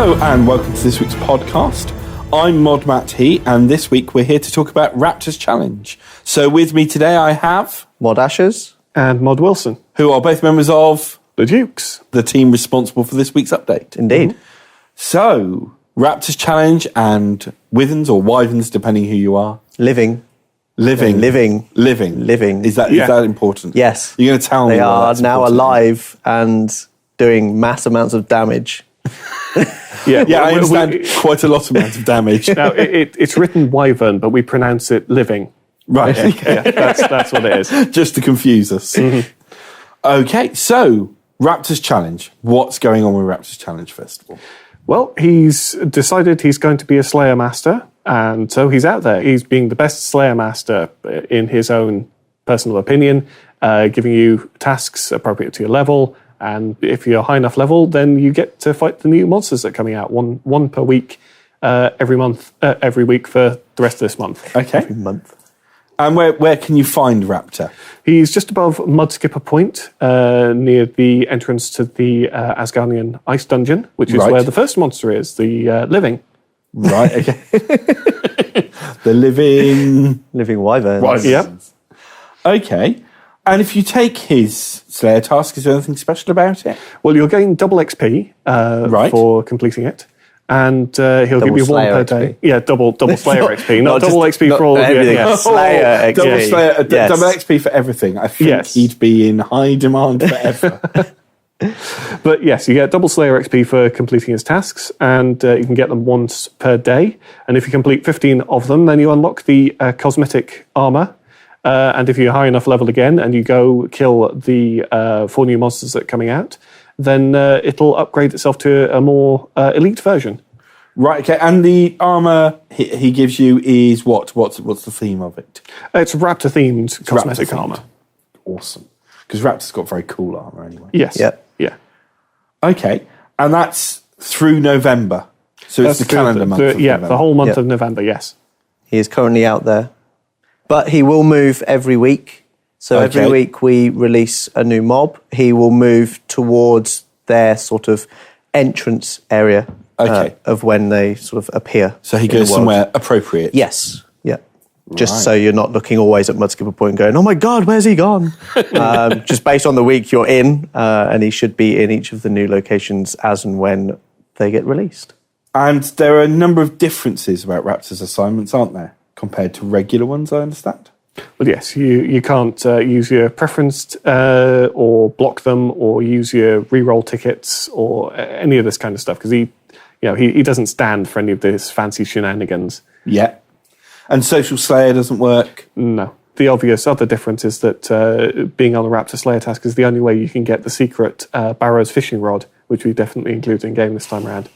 Hello and welcome to this week's podcast. I'm Mod Matt He, and this week we're here to talk about Raptor's Challenge. So with me today I have Mod Asherz and Mod Wilson, who are both members of the Dukes, the team responsible for this week's update. Indeed. So, Raptor's Challenge and Wyverns or Wyverns, depending who you are. Living. Living. Is that important? Yes. You're going to tell me they are that's now important. alive and doing mass amounts of damage. Yeah, I understand quite a lot amount of damage. Now, it's written Wyvern, but we pronounce it Living. Right. Yeah, that's what it is. Just to confuse us. Okay, so Raptor's Challenge. What's going on with Raptor's Challenge Festival? Well, he's decided he's going to be a Slayer Master, and so he's out there. He's being the best Slayer Master in his own personal opinion, giving you tasks appropriate to your level, and if you're high enough level, then you get to fight the new monsters that are coming out, one per week, every week for the rest of this month. Okay. Every month. And where can you find Raptor? He's just above Mudskipper Point, near the entrance to the Asgardian Ice Dungeon, which is where the first monster is, the Living. Right, okay. The Living Wyverns. Wyverns. Yep. Okay. And if you take his Slayer task, is there anything special about it? Well, you'll gain double XP for completing it. And he'll give you one per day. Yeah, double Slayer XP. Not double XP for all of everything. you. Yeah. Slayer XP. Double Slayer, Yes. double XP for everything. I think he'd be in high demand forever. But yes, you get double Slayer XP for completing his tasks, and you can get them once per day. And if you complete 15 of them, then you unlock the cosmetic armor. And if you're high enough level again, and you go kill the 4 new monsters that are coming out, then it'll upgrade itself to a more elite version. Right, okay. And the armour he gives you is what? What's the theme of it? It's Raptor-themed cosmetic armor. Awesome. Because Raptor's got very cool armour anyway. Yes. Yep. Yeah. Okay. And that's through November. So it's the calendar month of November. The whole month of November, yes. He is currently out there. But he will move every week. So every week we release a new mob. He will move towards their sort of entrance area of when they sort of appear. So he goes somewhere appropriate? Yes. Yeah. Just so you're not looking always at Mudskipper Point going, oh my God, where's he gone? Just based on the week you're in, and he should be in each of the new locations as and when they get released. And there are a number of differences about Raptor's assignments, aren't there, compared to regular ones, I understand? Well, yes, you can't use your preferenced or block them or use your reroll tickets or any of this kind of stuff because he doesn't stand for any of this fancy shenanigans. Yeah. And Social Slayer doesn't work? No. The obvious other difference is that being on a Raptor Slayer task is the only way you can get the secret Barrow's fishing rod, which we definitely include in game this time around.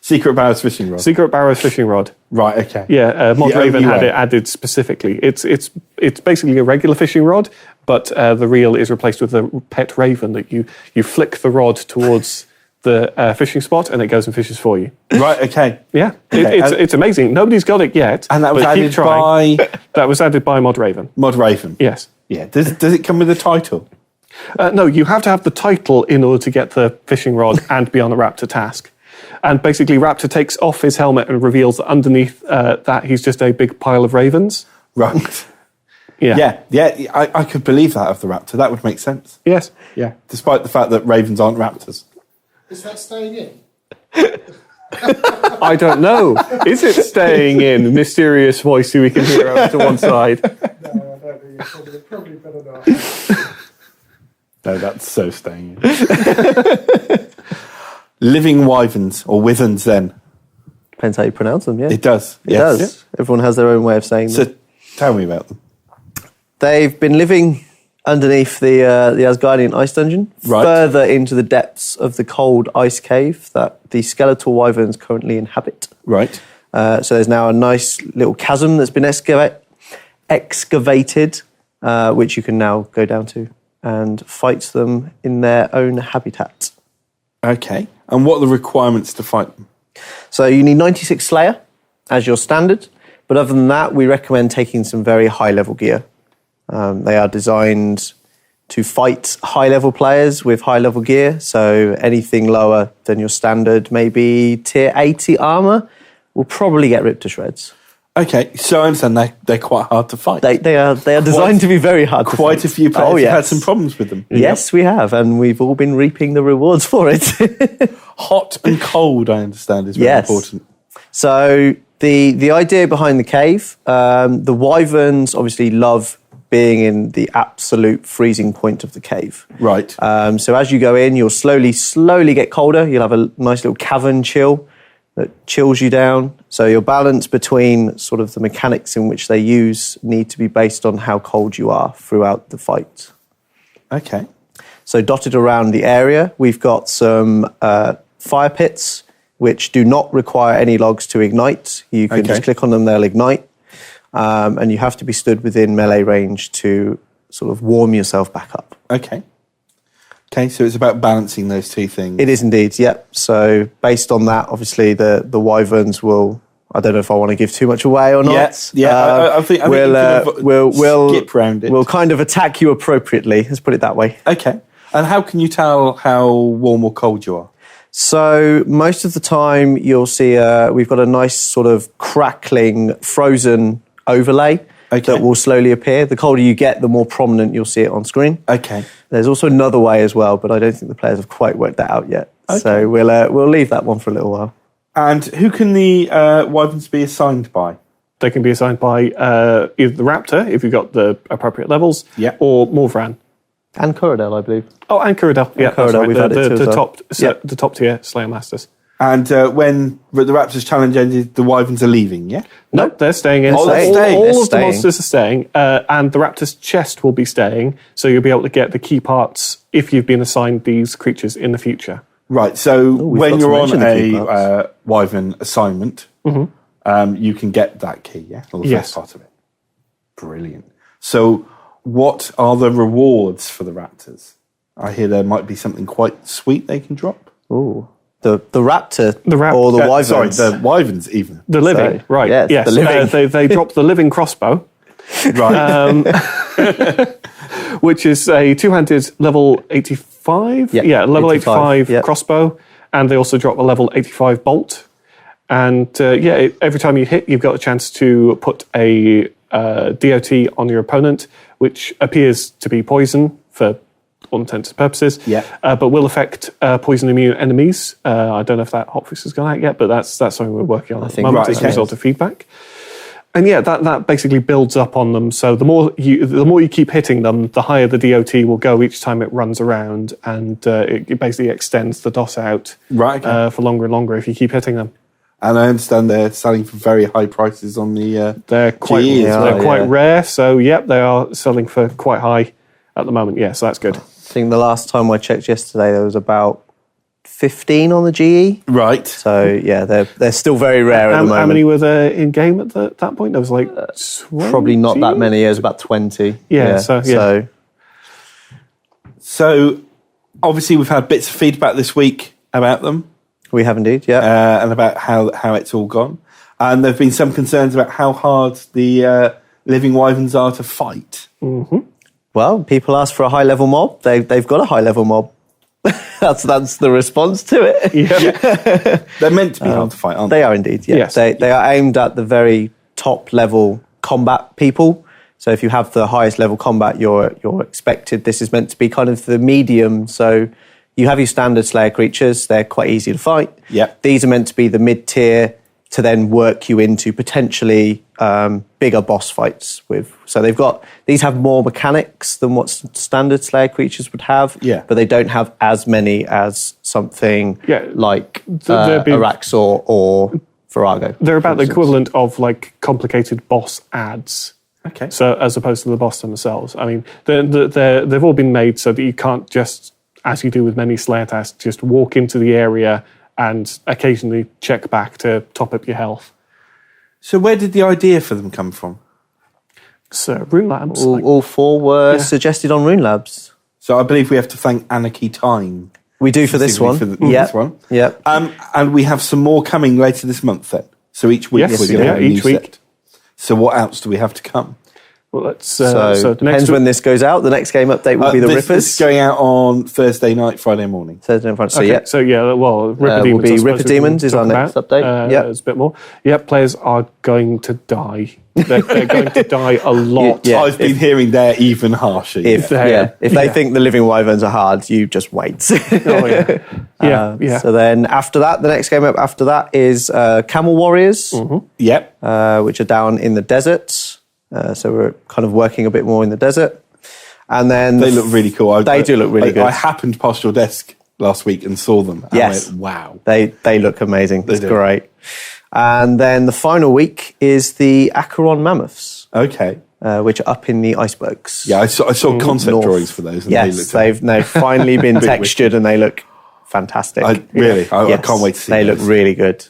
Secret Barrow's fishing rod? Secret Barrow's fishing rod. Right, okay. Yeah, Mod Raven had it added specifically. It's basically a regular fishing rod, but the reel is replaced with a pet raven that you flick the rod towards the fishing spot and it goes and fishes for you. Right, okay. Yeah, Okay. It's amazing. Nobody's got it yet. And that was added by... That was added by Mod Raven. Mod Raven? Yes. Yeah. Does it come with a title? No, you have to have the title in order to get the fishing rod and be on a Raptor task. And basically, Raptor takes off his helmet and reveals that underneath that he's just a big pile of ravens. Right. Yeah. Yeah. I could believe that of the Raptor. That would make sense. Yes. Yeah. Despite the fact that ravens aren't raptors. Is that staying in? I don't know. Is it staying in? Mysterious voice who we can hear over to one side. No, I don't think it's probably better not. No, that's so staying in. Living Wyverns, or Wyverns then. Depends how you pronounce them, yeah. It does. It does. Everyone has their own way of saying them. So tell me about them. They've been living underneath the Asgardian Ice Dungeon, further into the depths of the cold ice cave that the skeletal wyverns currently inhabit. Right. So there's now a nice little chasm that's been excavated, which you can now go down to and fight them in their own habitat. Okay. And what are the requirements to fight them? So you need 96 Slayer as your standard, but other than that, we recommend taking some very high-level gear. They are designed to fight high-level players with high-level gear. So anything lower than your standard, maybe tier 80 armor, will probably get ripped to shreds. Okay, so I understand they're quite hard to fight. They are designed to be very hard to fight. Quite a few players have had some problems with them. Yes, we have, and we've all been reaping the rewards for it. Hot and cold, I understand, is very important. So the idea behind the cave, the Wyverns obviously love being in the absolute freezing point of the cave. Right. So as you go in, you'll slowly get colder. You'll have a nice little cavern chill that chills you down. So your balance between sort of the mechanics in which they use need to be based on how cold you are throughout the fight. Okay. So dotted around the area, we've got some fire pits, which do not require any logs to ignite. You can just click on them, they'll ignite. And you have to be stood within melee range to sort of warm yourself back up. Okay. Okay, so it's about balancing those two things. It is indeed, yep. So based on that, obviously the Wyverns will, I don't know if I want to give too much away or not. Yeah, I think we'll skip round it. We'll kind of attack you appropriately, let's put it that way. Okay. And how can you tell how warm or cold you are? So most of the time you'll see we've got a nice sort of crackling frozen overlay that will slowly appear. The colder you get, the more prominent you'll see it on screen. Okay. There's also another way as well, but I don't think the players have quite worked that out yet. Okay. So we'll leave that one for a little while. And who can the Wyverns be assigned by? They can be assigned by either the Raptor, if you've got the appropriate levels, or Morvran. And Corridel, I believe. Oh, and Corridel. Yeah, Corridel, right. we've had it too as well. The top tier Slayer Masters. And when the Raptors challenge ended, the Wyverns are leaving, yeah? No, they're staying in. Oh, they're staying. All of the monsters are staying, and the Raptor's chest will be staying, so you'll be able to get the key parts if you've been assigned these creatures in the future. Right, so when you're on a Wyvern assignment, you can get that key, yeah? Or the first part of it. Brilliant. So what are the rewards for the Raptors? I hear there might be something quite sweet they can drop. Ooh. The Raptor or the Wyverns? Sorry, the Wyverns even. The living, right. Yes, the living. They drop the living crossbow. Right. Which is a two-handed level 85? Yeah, level 85 crossbow. And they also drop a level 85 bolt. And every time you hit, you've got a chance to put a DOT on your opponent, which appears to be poison for all intents and purposes, but will affect poison immune enemies. I don't know if that hotfix has gone out yet, but that's something we're working on at the moment as a result of feedback. And that basically builds up on them. So the more you keep hitting them, the higher the DOT will go each time it runs around, and it basically extends the DOS out for longer and longer if you keep hitting them. And I understand they're selling for very high prices on the they're quite rare. So they are selling for quite high at the moment. Yeah, so that's good. I think the last time I checked yesterday, there was about 15 on the GE. Right. So, they're still very rare at the moment. How many were there in game at that point? There was like 20? Probably not that many. It was about 20. So, obviously, we've had bits of feedback this week about them. We have indeed, and about how it's all gone. And there have been some concerns about how hard the Living Wyverns are to fight. Mm-hmm. Well, people ask for a high-level mob. They've got a high-level mob. That's the response to it. Yeah. They're meant to be hard to fight, aren't they? They are indeed, yes. They are aimed at the very top-level combat people. So if you have the highest level combat, you're expected. This is meant to be kind of the medium. So you have your standard Slayer creatures. They're quite easy to fight. Yep. These are meant to be the mid-tier to then work you into potentially bigger boss fights with. So these have more mechanics than what standard Slayer creatures would have, but they don't have as many as something like Araxor or Virago. They're about the equivalent of like complicated boss adds. Okay. So as opposed to the boss themselves. I mean, they've all been made so that you can't just, as you do with many Slayer tasks, just walk into the area and occasionally check back to top up your health. So where did the idea for them come from? So Rune Labs. All four were suggested on Rune Labs. So I believe we have to thank Anarchy Time. We do for this one. This one. Yeah. And we have some more coming later this month then. So each week we're going to have a new set. So what else do we have to come? Well, let's. So depends when this goes out. The next game update will be the Rippers. This is going out on Thursday night, Friday morning. Thursday and Friday. So Ripper Demons. Will be Ripper Demons is our next update. It's a bit more. Yeah, players are going to die. They're going to die a lot. I've been hearing they're even harsher. If they think the Living Wyverns are hard, you just wait. Yeah. So then after that, the next game up after that is Camel Warriors. Mm-hmm. Yep. Which are down in the desert. So we're kind of working a bit more in the desert. And then they look really cool. They do look really good. I happened past your desk last week and saw them. And yes. I went, wow. They look amazing. It's great. And then the final week is the Acheron Mammoths. Okay. Which are up in the icebergs. Yeah, I saw concept drawings for those. And yes, they've finally been textured and they look fantastic. I can't wait to see They look really good.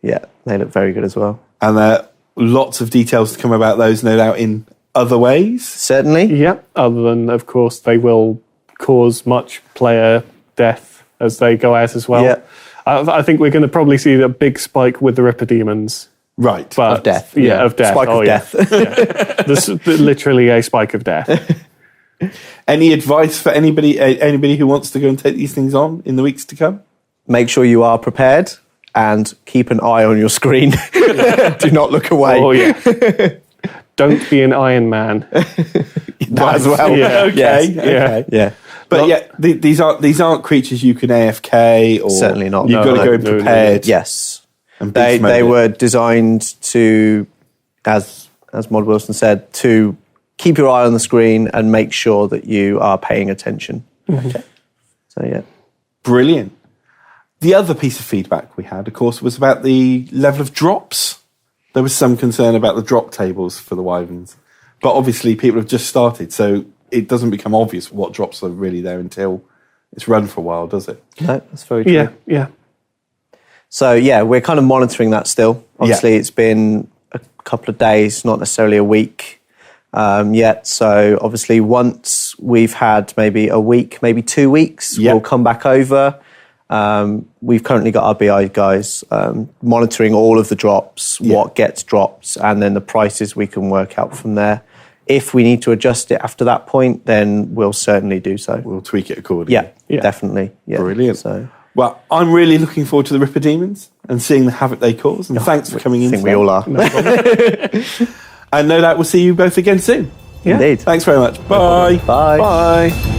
Yeah, they look very good as well. And lots of details to come about those, no doubt, in other ways. Certainly. Yeah, other than, of course, they will cause much player death as they go out as well. Yeah. I think we're going to probably see a big spike with the Ripper Demons. Right. Of death. Yeah, of death. Spike of death. Yeah. There's literally a spike of death. Any advice for anybody who wants to go and take these things on in the weeks to come? Make sure you are prepared and keep an eye on your screen. Do not look away. Oh, yeah. Don't be an Iron Man. That as well. Yeah. Okay. Yes. Yeah. But these aren't creatures you can AFK or certainly not. You've got to go in prepared. Yes, and they were designed to, as Mod Wilson said, to keep your eye on the screen and make sure that you are paying attention. Okay. So yeah, brilliant. The other piece of feedback we had, of course, was about the level of drops. There was some concern about the drop tables for the Wyverns, but obviously people have just started, so it doesn't become obvious what drops are really there until it's run for a while, does it? No, that's very true. Yeah. So yeah, we're kind of monitoring that still. Obviously, it's been a couple of days, not necessarily a week yet. So obviously, once we've had maybe a week, maybe 2 weeks, we'll come back over. We've currently got our BI guys monitoring all of the drops, what gets dropped, and then the prices we can work out from there. If we need to adjust it after that point, then we'll certainly do so. We'll tweak it accordingly. Yeah. Definitely. Yeah. Brilliant. So, well, I'm really looking forward to the Ripper Demons and seeing the havoc they cause. And thanks for coming in. I think we all are. No problem. And no doubt we'll see you both again soon. Indeed. Thanks very much. Bye. Bye. Bye.